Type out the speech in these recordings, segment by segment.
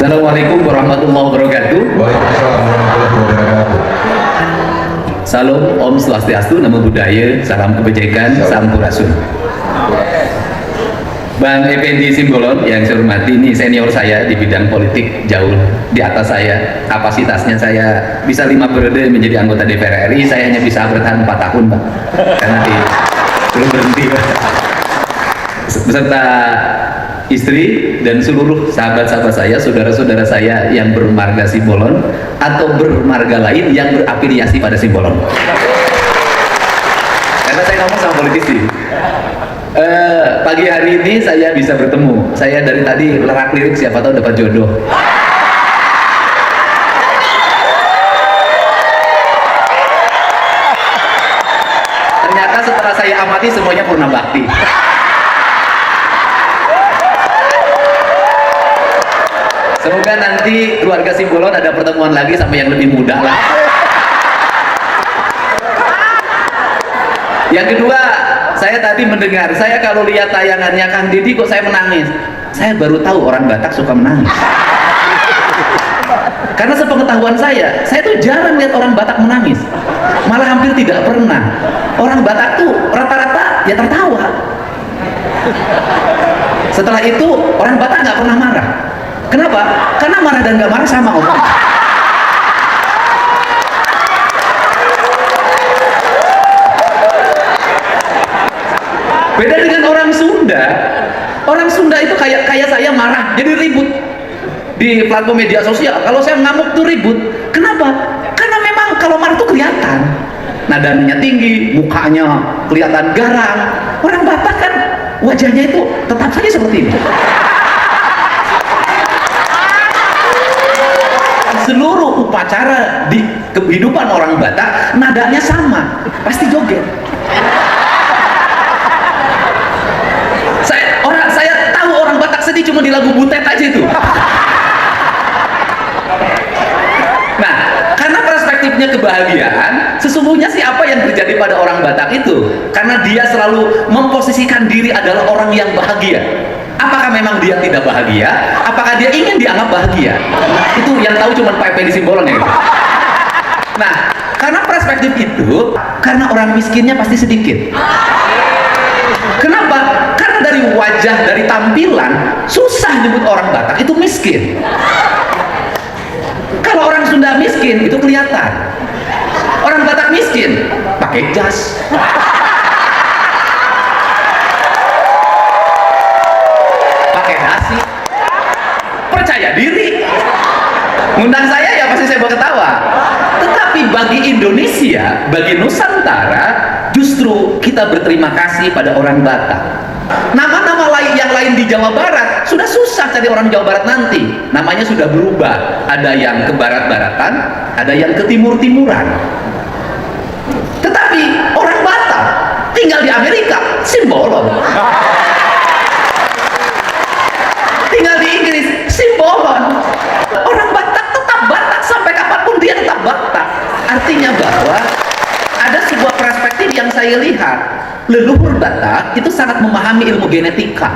Assalamualaikum warahmatullahi wabarakatuh. Waalaikumsalam warahmatullahi wabarakatuh. Salam, Om Swastiastu, Namo Buddhaya, salam kebajikan, sampurasun. Bang Effendi Simbolon yang saya hormati, ini senior saya di bidang politik, jauh di atas saya. Kapasitasnya saya bisa 5 periode menjadi anggota DPR RI, saya hanya bisa bertahan 4 tahun, Bang. Karena belum berhenti. Beserta istri dan seluruh sahabat-sahabat saya, saudara-saudara saya yang bermarga Simbolon atau bermarga lain yang berafiliasi pada Simbolon. Karena saya ngomong sama politisi. Pagi hari ini saya bisa bertemu. Saya dari tadi lerak-lirik, siapa tahu dapat jodoh. Ternyata setelah saya amati semuanya purna bakti. Semoga nanti keluarga Simbolon ada pertemuan lagi sama yang lebih muda lah. Yang kedua, saya tadi mendengar, saya kalau lihat tayangannya Kang Didi kok saya menangis. Saya baru tahu orang Batak suka menangis. Karena sepengetahuan saya tuh jarang lihat orang Batak menangis. Malah hampir tidak pernah. Orang Batak tuh rata-rata ya tertawa. Setelah itu orang Batak nggak pernah marah. Kenapa? Karena marah dan gak marah sama Om. Beda dengan orang Sunda. Orang Sunda itu kayak saya marah, jadi ribut di platform media sosial. Kalau saya ngamuk tuh ribut. Kenapa? Karena memang kalau marah tuh kelihatan. Nadanya tinggi, mukanya kelihatan garang. Orang Batak kan wajahnya itu tetap saja seperti ini. Seluruh upacara di kehidupan orang Batak nadanya sama, pasti joget. Saya tahu orang Batak sedih cuma di lagu Butet aja itu. Nah, karena perspektifnya kebahagiaan, sesungguhnya sih apa yang terjadi pada orang Batak itu, karena dia selalu memposisikan diri adalah orang yang bahagia. Apakah memang dia tidak bahagia? Apakah dia ingin dianggap bahagia? Itu yang tahu cuma Pak Effendi Simbolon ya. Nah, karena perspektif itu, karena orang miskinnya pasti sedikit. Kenapa? Karena dari wajah, dari tampilan, susah nyebut orang Batak itu miskin. Kalau orang Sunda miskin, itu kelihatan. Orang Batak miskin, pakai jas. Percaya diri, ngundang saya ya pasti saya bawa ketawa. Tetapi bagi Indonesia, bagi Nusantara, justru kita berterima kasih pada orang Batak. Nama-nama lain yang lain di Jawa Barat sudah susah cari orang Jawa Barat nanti. Namanya sudah berubah. Ada yang ke barat-baratan, ada yang ke timur-timuran. Tetapi orang Batak tinggal di Amerika, Simbolon. Tinggal di Inggris, Simbolon. Orang Batak tetap Batak sampai kapanpun dia tetap Batak. Artinya bahwa ada sebuah perspektif yang saya lihat, leluhur Batak itu sangat memahami ilmu genetika.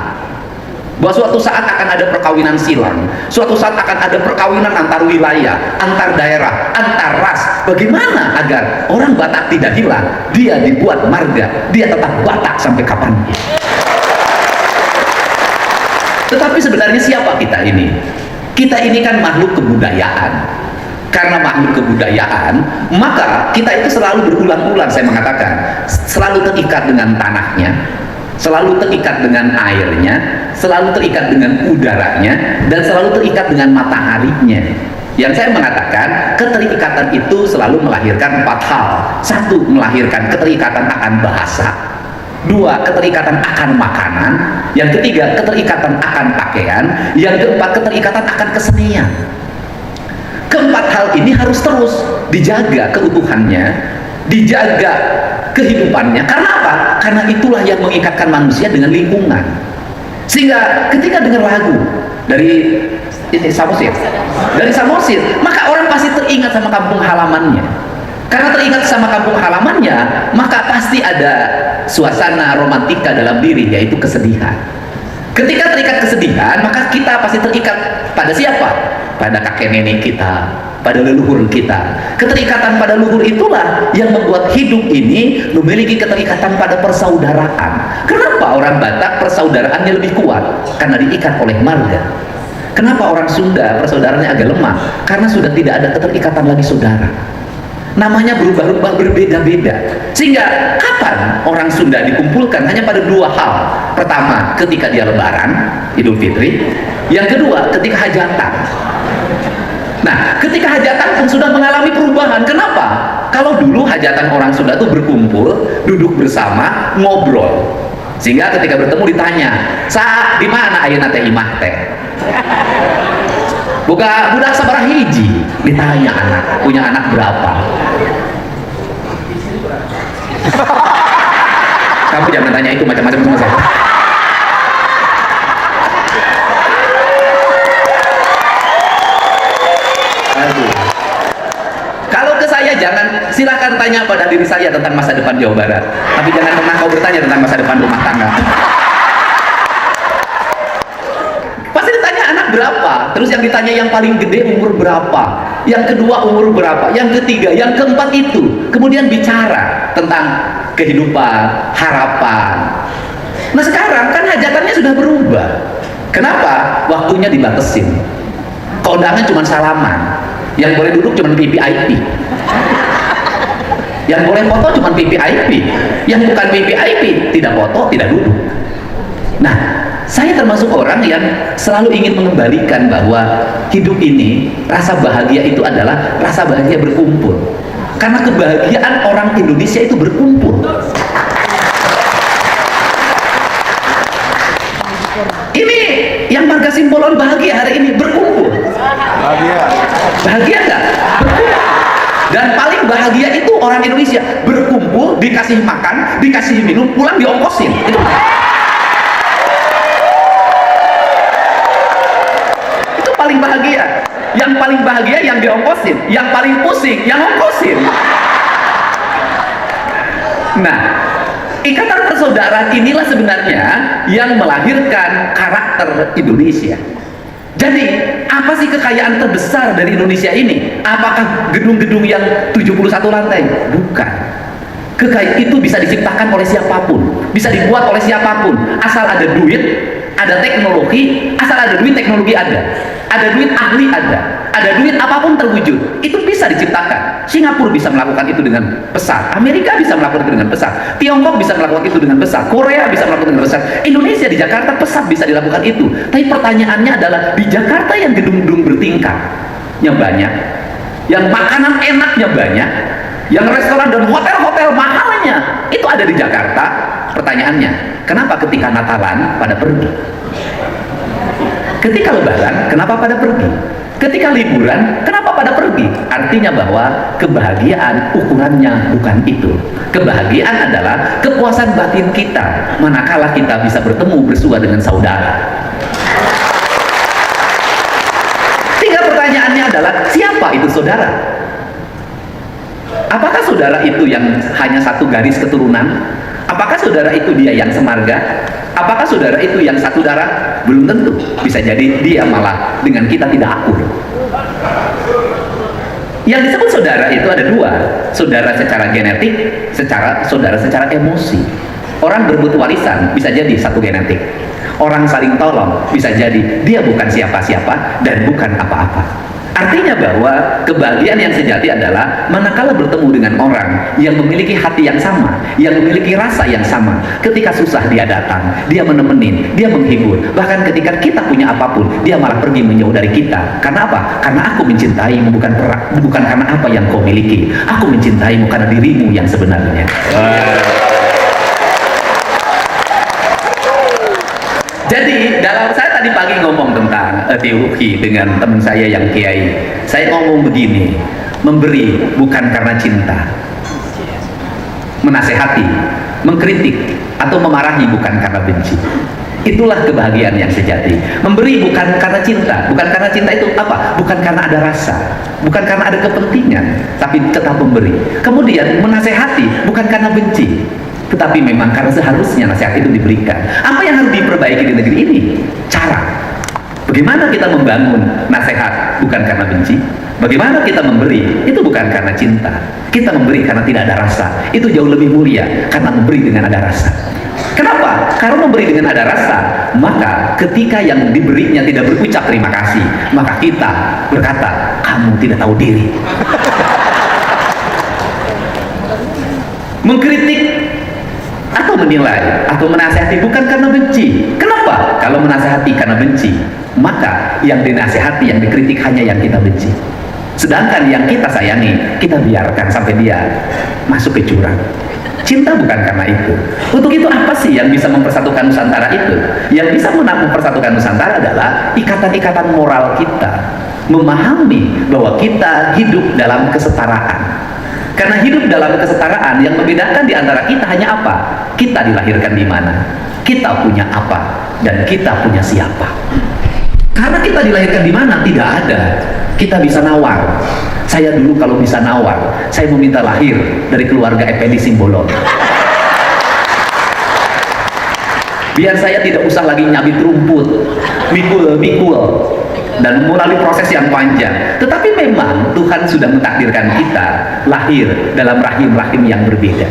Bahwa suatu saat akan ada perkawinan silang, suatu saat akan ada perkawinan antar wilayah, antar daerah, antar ras. Bagaimana agar orang Batak tidak hilang? Dia dibuat marga, dia tetap Batak sampai kapan. Tetapi sebenarnya siapa kita ini? Kita ini kan makhluk kebudayaan. Karena makhluk kebudayaan, maka kita itu selalu berulang-ulang, saya mengatakan, selalu terikat dengan tanahnya, selalu terikat dengan airnya, selalu terikat dengan udaranya, dan selalu terikat dengan mataharinya. Yang saya mengatakan, keterikatan itu selalu melahirkan 4 hal. 1, melahirkan keterikatan akan bahasa. 2, keterikatan akan makanan. Yang ketiga, keterikatan akan pakaian. Yang keempat, keterikatan akan kesenian. Keempat hal ini harus terus dijaga keutuhannya, dijaga kehidupannya. Karena apa? Karena itulah yang mengikatkan manusia dengan lingkungan. Sehingga ketika dengar lagu dari Samosir, maka orang pasti teringat sama kampung halamannya. Karena teringat sama kampung halamannya, maka pasti ada suasana romantika dalam diri, yaitu kesedihan. Ketika terikat kesedihan, maka kita pasti terikat pada siapa? pada kakek nenek kita, pada leluhur kita. Keterikatan pada leluhur itulah yang membuat hidup ini memiliki keterikatan pada persaudaraan. Kenapa orang Batak persaudaraannya lebih kuat? Karena diikat oleh marga. Kenapa orang Sunda persaudaraannya agak lemah? Karena sudah tidak ada keterikatan lagi saudara. Namanya berubah-ubah, berbeda-beda. Sehingga kapan orang Sunda dikumpulkan hanya pada dua hal. Pertama, ketika dia lebaran, Idul Fitri. Yang kedua, ketika hajatan. Nah, ketika hajatan pun sudah mengalami perubahan. Kenapa? Kalau dulu hajatan orang Sunda itu berkumpul, duduk bersama, ngobrol. Sehingga ketika bertemu ditanya, "Sa, di mana ayeuna teh imah teh?" Budak sabaraha hiji, ditanya anak, punya anak berapa? Kamu jangan tanya itu macam-macam sama saya. Aduh. Kalau ke saya jangan, silakan tanya pada diri saya tentang masa depan Jawa Barat. Tapi jangan pernah kau bertanya tentang masa depan rumah tangga. Pasti ditanya anak berapa, terus yang ditanya yang paling gede umur berapa, yang kedua umur berapa, yang ketiga, yang keempat itu kemudian bicara tentang kehidupan, harapan. Nah sekarang kan hajatannya sudah berubah. Kenapa? Waktunya dibatasin. Kondangan cuma salaman, yang boleh duduk cuma VVIP, yang boleh foto cuma VVIP, yang bukan VVIP tidak foto, tidak duduk. Nah, saya termasuk orang yang selalu ingin mengembalikan bahwa hidup ini, rasa bahagia itu adalah rasa bahagia berkumpul. Karena kebahagiaan orang Indonesia itu berkumpul. Ini yang Marga Simbolon bahagia hari ini, berkumpul. Bahagia nggak? Berkumpul. Dan paling bahagia itu orang Indonesia berkumpul, dikasih makan, dikasih minum, pulang diongkosin. Itu paling bahagia. Yang paling bahagia yang diongkosin, yang paling pusing yang ongkosin. Nah, ikatan persaudaraan inilah sebenarnya yang melahirkan karakter Indonesia. Jadi, apa sih kekayaan terbesar dari Indonesia ini? Apakah gedung-gedung yang 71 lantai? Bukan. Kekayaan itu bisa diciptakan oleh siapapun, bisa dibuat oleh siapapun, asal ada duit, ada teknologi, asal ada duit, teknologi ada duit, ahli ada duit, apapun terwujud, itu bisa diciptakan. Singapura bisa melakukan itu dengan pesat, Amerika bisa melakukan itu dengan pesat, Tiongkok bisa melakukan itu dengan pesat, Korea bisa melakukan dengan pesat, Indonesia di Jakarta pesat bisa dilakukan itu. Tapi pertanyaannya adalah, di Jakarta yang gedung-gedung bertingkatnya banyak, yang makanan enaknya banyak, yang restoran dan hotel-hotel mahalnya itu ada di Jakarta. Pertanyaannya, kenapa ketika Natalan pada pergi? Ketika Lebaran, kenapa pada pergi? Ketika liburan, kenapa pada pergi? Artinya bahwa kebahagiaan ukurannya bukan itu. Kebahagiaan adalah kepuasan batin kita manakala kita bisa bertemu bersua dengan saudara. Sehingga pertanyaannya adalah, siapa itu saudara? Apakah saudara itu yang hanya satu garis keturunan? Apakah saudara itu dia yang semarga? Apakah saudara itu yang satu darah? Belum tentu. Bisa jadi dia malah dengan kita tidak akur. Yang disebut saudara itu ada dua. Saudara secara genetik, saudara secara emosi. Orang berebut warisan bisa jadi satu genetik. Orang saling tolong bisa jadi dia bukan siapa-siapa dan bukan apa-apa. Artinya bahwa kebahagiaan yang sejati adalah manakala bertemu dengan orang yang memiliki hati yang sama, yang memiliki rasa yang sama. Ketika susah dia datang, dia menemenin, dia menghibur. Bahkan ketika kita punya apapun, dia malah pergi menjauh dari kita. Karena apa? Karena aku mencintaimu bukan karena apa yang kau miliki. Aku mencintaimu karena dirimu yang sebenarnya. Jadi dalam saya tadi pagi ngomong tentang teologi dengan teman saya yang kiai, saya ngomong begini, memberi bukan karena cinta, menasehati, mengkritik atau memarahi bukan karena benci. Itulah kebahagiaan yang sejati. Memberi bukan karena cinta. Bukan karena cinta itu apa? Bukan karena ada rasa, bukan karena ada kepentingan, tapi tetap memberi. Kemudian menasehati bukan karena benci, tetapi memang karena seharusnya nasihat itu diberikan. Apa yang harus diperbaiki di negeri ini? Cara. Bagaimana kita membangun nasihat bukan karena benci. Bagaimana kita memberi itu bukan karena cinta. Kita memberi karena tidak ada rasa. Itu jauh lebih mulia karena memberi dengan ada rasa. Kenapa? Karena memberi dengan ada rasa, maka ketika yang diberinya tidak berucap terima kasih, maka kita berkata, kamu tidak tahu diri. Mengkritik atau menilai atau menasihati bukan karena benci. Kenapa? Kalau menasihati karena benci, maka yang dinasihati, yang dikritik hanya yang kita benci. Sedangkan yang kita sayangi, kita biarkan sampai dia masuk ke jurang. Cinta bukan karena itu. Untuk itu apa sih yang bisa mempersatukan Nusantara itu? Yang bisa mempersatukan Nusantara adalah ikatan-ikatan moral kita. Memahami bahwa kita hidup dalam kesetaraan. Karena hidup dalam kesetaraan, yang membedakan di antara kita hanya apa? Kita dilahirkan di mana? Kita punya apa? Dan kita punya siapa? Karena kita dilahirkan di mana? Tidak ada. Kita bisa nawar. Saya dulu kalau bisa nawar, saya meminta lahir dari keluarga Effendi Simbolon. Biar saya tidak usah lagi nyabit rumput, mikul, dan melalui proses yang panjang. Tetapi memang Tuhan sudah mentakdirkan kita lahir dalam rahim-rahim yang berbeda.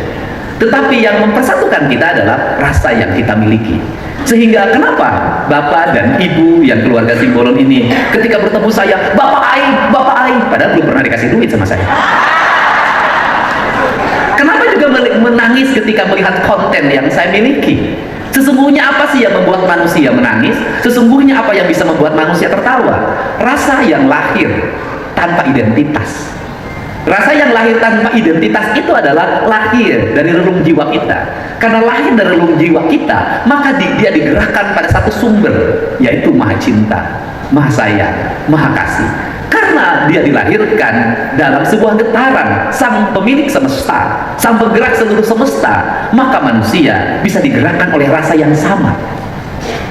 Tetapi yang mempersatukan kita adalah rasa yang kita miliki. Sehingga kenapa bapak dan ibu yang keluarga Simbolon ini ketika bertemu saya, bapak Aing, padahal belum pernah dikasih duit sama saya. Kenapa juga menangis ketika melihat konten yang saya miliki? Sesungguhnya apa sih yang membuat manusia menangis? Sesungguhnya apa yang bisa membuat manusia tertawa? Rasa yang lahir tanpa identitas. Rasa yang lahir tanpa identitas itu adalah lahir dari relung jiwa kita. Karena lahir dari relung jiwa kita, maka dia digerakkan pada satu sumber, yaitu Maha Cinta, Maha Sayang, Maha Kasih. Karena dia dilahirkan dalam sebuah getaran Sang Pemilik semesta, Sang Penggerak seluruh semesta, maka manusia bisa digerakkan oleh rasa yang sama.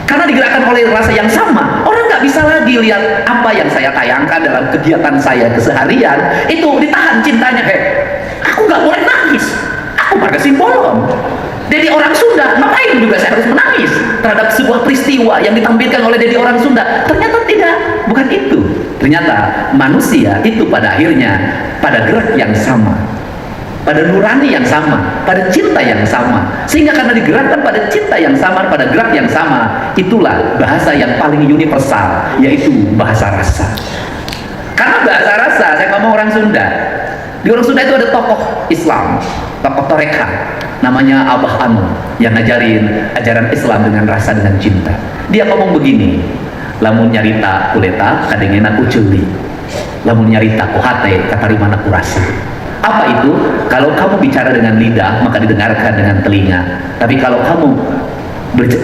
Karena digerakkan oleh rasa yang sama, orang nggak bisa lagi lihat apa yang saya tayangkan dalam kegiatan saya keseharian itu ditahan cintanya. Aku nggak boleh nangis, aku warga Simbolon. Jadi orang Sunda, ngapain juga saya harus menangis terhadap sebuah peristiwa yang ditampilkan oleh jadi orang Sunda? Ternyata tidak, bukan itu. Ternyata manusia itu pada akhirnya pada gerak yang sama, pada nurani yang sama, pada cinta yang sama. Sehingga karena digerakkan pada cinta yang sama, pada gerak yang sama, itulah bahasa yang paling universal, yaitu bahasa rasa. Karena bahasa rasa, saya ngomong orang Sunda. Di orang Sunda itu ada tokoh Islam, tokoh Toreka, namanya Abah Anu, yang ngajarin ajaran Islam dengan rasa, dengan cinta. Dia ngomong begini, lamun nyarita kuleta kadengena ku ceuli, lamun nyarita ku hate katarimana ku rasa. Apa itu? Kalau kamu bicara dengan lidah, maka didengarkan dengan telinga. Tapi kalau kamu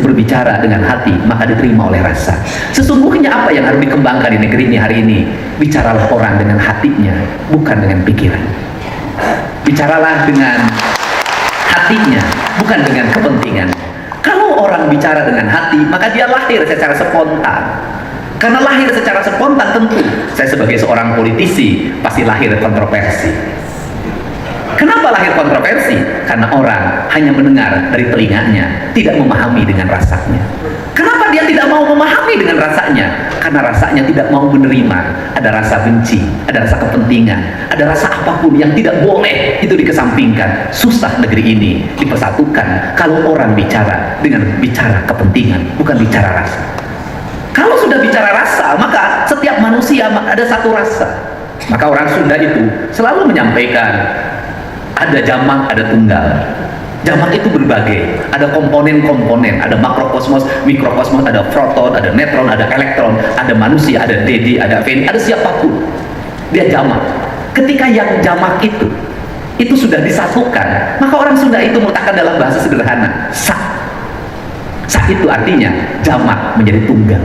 berbicara dengan hati, maka diterima oleh rasa. Sesungguhnya apa yang harus dikembangkan di negeri ini hari ini? Bicaralah orang dengan hatinya, bukan dengan pikiran. Bicaralah dengan hatinya, bukan dengan kepentingan. Kalau orang bicara dengan hati, maka dia lahir secara spontan. Karena lahir secara spontan, tentu saya sebagai seorang politisi pasti lahir kontroversi. Kenapa lahir kontroversi? Karena orang hanya mendengar dari telinganya, tidak memahami dengan rasanya. Kenapa dia tidak mau memahami dengan rasanya? Karena rasanya tidak mau menerima. Ada rasa benci, ada rasa kepentingan, ada rasa apapun yang tidak boleh, itu dikesampingkan. Susah negeri ini dipersatukan kalau orang bicara dengan bicara kepentingan, bukan bicara rasa. Kalau sudah bicara rasa, maka setiap manusia ada satu rasa. Maka orang Sunda itu selalu menyampaikan, ada jamak, ada tunggal. Jamak itu berbagai, ada komponen-komponen, ada makrokosmos, mikrokosmos, ada proton, ada neutron, ada elektron, ada manusia, ada Dedi, ada Veni, ada siapapun. Dia jamak. Ketika yang jamak itu sudah disatukan, maka orang Sunda itu meletakkan dalam bahasa sederhana, sa. Sa itu artinya jamak menjadi tunggal.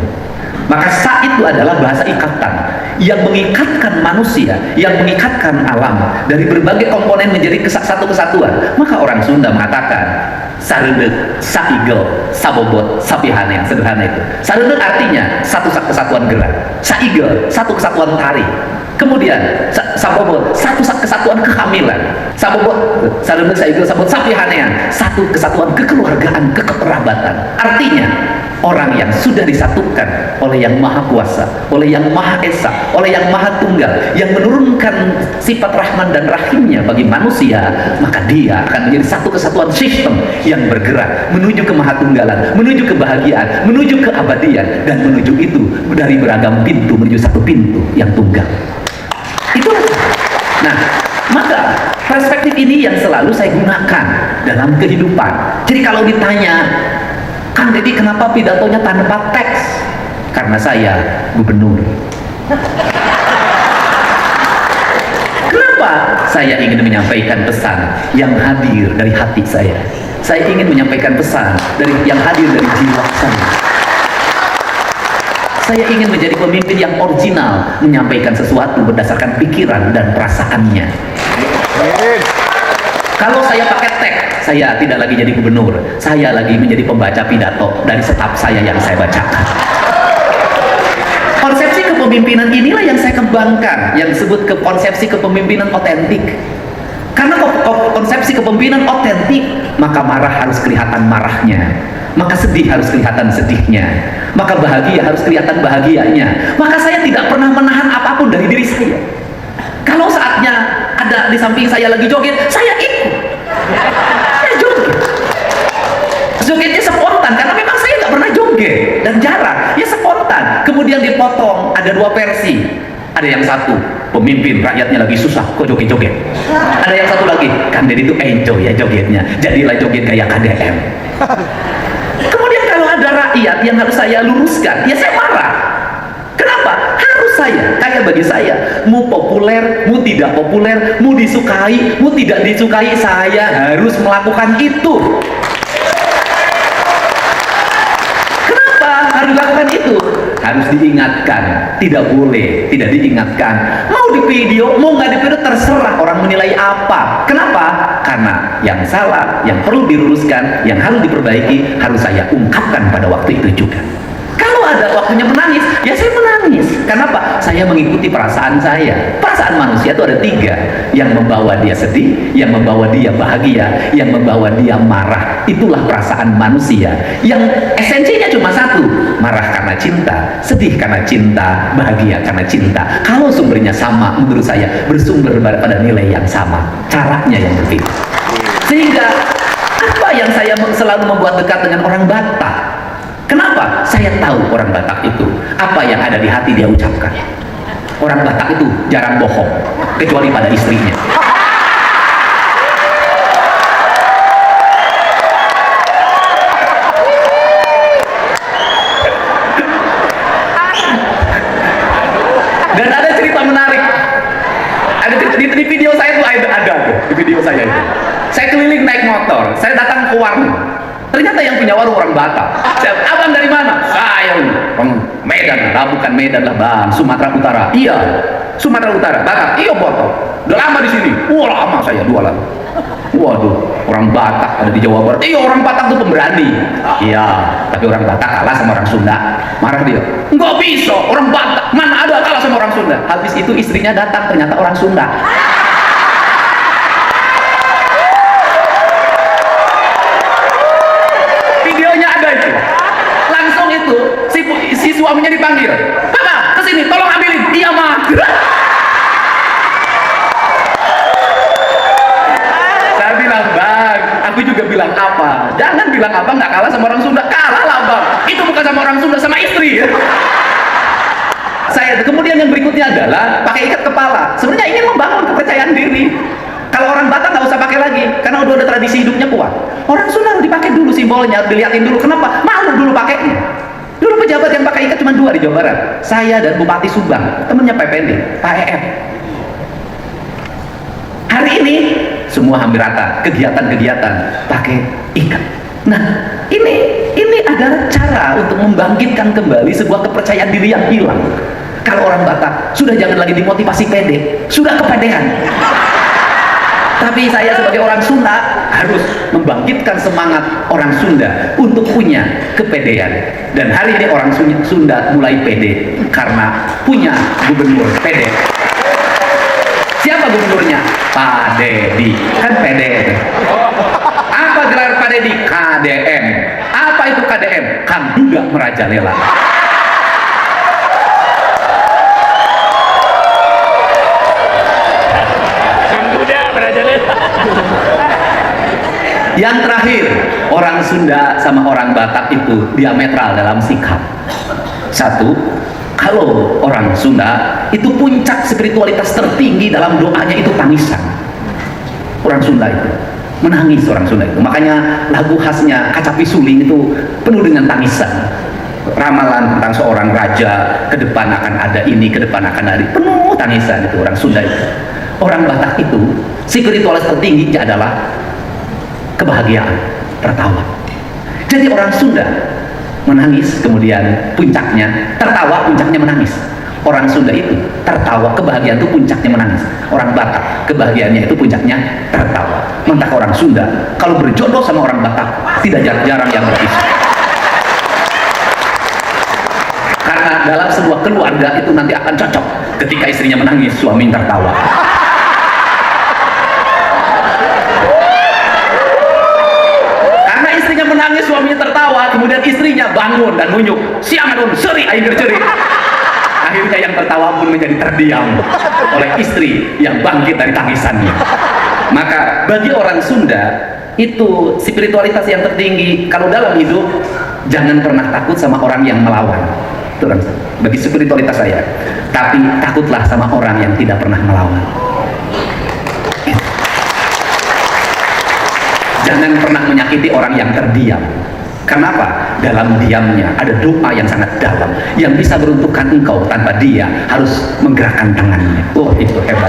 Maka sa itu adalah bahasa ikatan yang mengikatkan manusia, yang mengikatkan alam dari berbagai komponen menjadi satu kesatuan. Maka orang Sunda mengatakan sareudeuh, saigel, sabobot, sapihane, yang sederhana itu. Sareudeuh artinya satu kesatuan gerak, saigel satu kesatuan tarik. Kemudian sabobot satu kesatuan kehamilan, sabobot sareudeuh, saigel, sabobot, sapihanean satu kesatuan kekeluargaan, kekerabatan. Artinya orang yang sudah disatukan oleh Yang Maha Kuasa, oleh Yang Maha Esa, oleh Yang Maha Tunggal, yang menurunkan sifat Rahman dan Rahimnya bagi manusia, maka dia akan menjadi satu kesatuan sistem yang bergerak menuju kemahatunggalan, menuju kebahagiaan, menuju keabadian, dan menuju itu dari beragam pintu menuju satu pintu yang tunggal. Itulah. Nah, maka perspektif ini yang selalu saya gunakan dalam kehidupan. Jadi kalau ditanya, Kang Deddy kenapa pidatonya tanpa teks? Karena saya gubernur. Kenapa? Saya ingin menyampaikan pesan yang hadir dari hati saya. Saya ingin menyampaikan pesan yang hadir dari jiwa saya. Saya ingin menjadi pemimpin yang original, menyampaikan sesuatu berdasarkan pikiran dan perasaannya. Kalau saya pakai teks, saya tidak lagi jadi gubernur, saya lagi menjadi pembaca pidato dari staf saya yang saya bacakan. Konsepsi kepemimpinan inilah yang saya kembangkan, yang disebut konsepsi kepemimpinan otentik. Karena konsepsi kepemimpinan otentik, maka marah harus kelihatan marahnya, maka sedih harus kelihatan sedihnya, maka bahagia harus kelihatan bahagianya. Maka saya tidak pernah menahan apapun dari diri saya. Kalau saatnya ada di samping saya lagi joget, saya ikut. Saya joget. Jogetnya spontan, karena memang saya nggak pernah joget dan jarang. Ya spontan. Kemudian dipotong, ada dua versi. Ada yang satu, pemimpin rakyatnya lagi susah, kok joget-joget. Ada yang satu lagi, Kang Deddy itu enjoy ya jogetnya. Jadilah joget kayak KDM. Kemudian kalau ada rakyat yang harus saya luruskan, ya saya marah. Kenapa? Harus saya, kayak bagi saya, mau populer, mau tidak populer, mau disukai, mau tidak disukai, saya harus melakukan itu. Kenapa harus lakukan itu? Harus diingatkan, tidak boleh tidak diingatkan. Mau di video, mau nggak di video, terserah orang menilai apa. Kenapa? Karena yang salah, yang perlu diluruskan, yang harus diperbaiki, harus saya ungkapkan pada waktu itu juga. Kalau ada waktunya menangis, ya saya menangis. Kenapa? Saya mengikuti perasaan saya. Perasaan manusia itu ada tiga, yang membawa dia sedih, yang membawa dia bahagia, yang membawa dia marah. Itulah perasaan manusia. Yang esensinya cuma satu, marah karena cinta, sedih karena cinta, bahagia karena cinta. Kalau sumbernya sama, menurut saya bersumber pada nilai yang sama, caranya yang berbeda. Sehingga apa yang saya selalu membuat dekat dengan orang Batak? Kenapa? Saya tahu orang Batak itu apa yang ada di hati dia ucapkan. Orang Batak itu jarang bohong, kecuali pada istrinya. Dan ada cerita menarik. Ada di video saya itu ada di video saya itu. Saya keliling naik motor, saya datang ke warung. Ternyata yang punya warung orang Batak. Abang dari mana? Saya orang Medan lah, bukan Medan lah bang, Sumatera Utara. Iya, Sumatera Utara, Batak. Iya botol. Udah lama di sini. Wah lama saya jualan. Waduh, orang Batak ada di Jawa Barat. Iya orang Batak tuh pemberani. Iya, tapi orang Batak kalah sama orang Sunda. Marah dia. Nggak bisa, orang Batak mana ada kalah sama orang Sunda. Habis itu istrinya datang, ternyata orang Sunda. Si suaminya dipanggil, Papa kesini tolong ambilin. Iya mah. Saya bilang bang, aku juga bilang apa, jangan bilang apa nggak kalah sama orang Sunda. Kalah lah bang, itu bukan sama orang Sunda, sama istri. Saya kemudian yang berikutnya adalah pakai ikat kepala. Sebenarnya ingin membangun kepercayaan diri. Kalau orang Batak nggak usah pakai lagi, karena udah ada tradisi hidupnya kuat. Orang Sunda harus dipakai dulu simbolnya, dilihatin dulu. Kenapa? Malu dulu pakainya. Dulu pejabat yang pakai ikat cuma 2 di Jawa Barat, saya dan Bupati Subang, temennya PPD, Pak EF. Hari ini semua hampir rata, kegiatan-kegiatan pakai ikat. Nah, ini adalah cara untuk membangkitkan kembali sebuah kepercayaan diri yang hilang. Kalau orang Batak sudah jangan lagi dimotivasi pede, sudah kepedean. Tapi saya sebagai orang Sunda harus membangkitkan semangat orang Sunda untuk punya kepedean. Dan hari ini orang Sunda mulai pede karena punya gubernur pede. Siapa gubernurnya? Pak Deddy. Kan pede. Apa gelar Pak Deddy? KDM. Apa itu KDM? Kang Duda Merajalela. Kang Duda Merajalela. Yang terakhir, orang Sunda sama orang Batak itu diametral dalam sikap. Satu, kalau orang Sunda itu puncak spiritualitas tertinggi dalam doanya itu tangisan. Orang Sunda itu menangis, orang Sunda itu. Makanya lagu khasnya Kacapi Suling itu penuh dengan tangisan. Ramalan tentang seorang raja, ke depan akan ada ini, ke depan akan ada ini, penuh tangisan itu orang Sunda itu. Orang Batak itu spiritualitas tertingginya adalah kebahagiaan, tertawa. Jadi orang Sunda menangis, kemudian puncaknya tertawa, puncaknya menangis. Orang Sunda itu tertawa, kebahagiaan itu puncaknya menangis. Orang Batak kebahagiaannya itu puncaknya tertawa. Mentah orang Sunda kalau berjodoh sama orang Batak tidak jarang yang berpisah. Karena dalam sebuah keluarga itu nanti akan cocok ketika istrinya menangis, suami tertawa. Menangis, suaminya tertawa, kemudian istrinya bangun dan nunjuk, siangadun seri aing cerita. Akhirnya yang tertawa pun menjadi terdiam oleh istri yang bangkit dari tangisannya. Maka bagi orang Sunda itu spiritualitas yang tertinggi. Kalau dalam hidup jangan pernah takut sama orang yang melawan. Itu bagi spiritualitas saya. Tapi takutlah sama orang yang tidak pernah melawan. Jangan pernah menyakiti orang yang terdiam. Kenapa? Dalam diamnya ada doa yang sangat dalam yang bisa meruntuhkan engkau tanpa dia harus menggerakkan tangannya. Oh, itu hebat.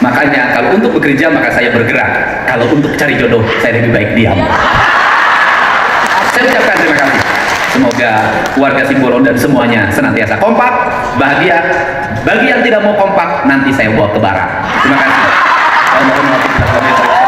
Makanya kalau untuk bekerja maka saya bergerak. Kalau untuk cari jodoh saya lebih baik diam. Saya ucapkan terima kasih. Semoga warga Simbolon dan semuanya senantiasa kompak, bahagia. Bagi yang tidak mau kompak, nanti saya bawa ke barat. Terima kasih. Mohon maaf.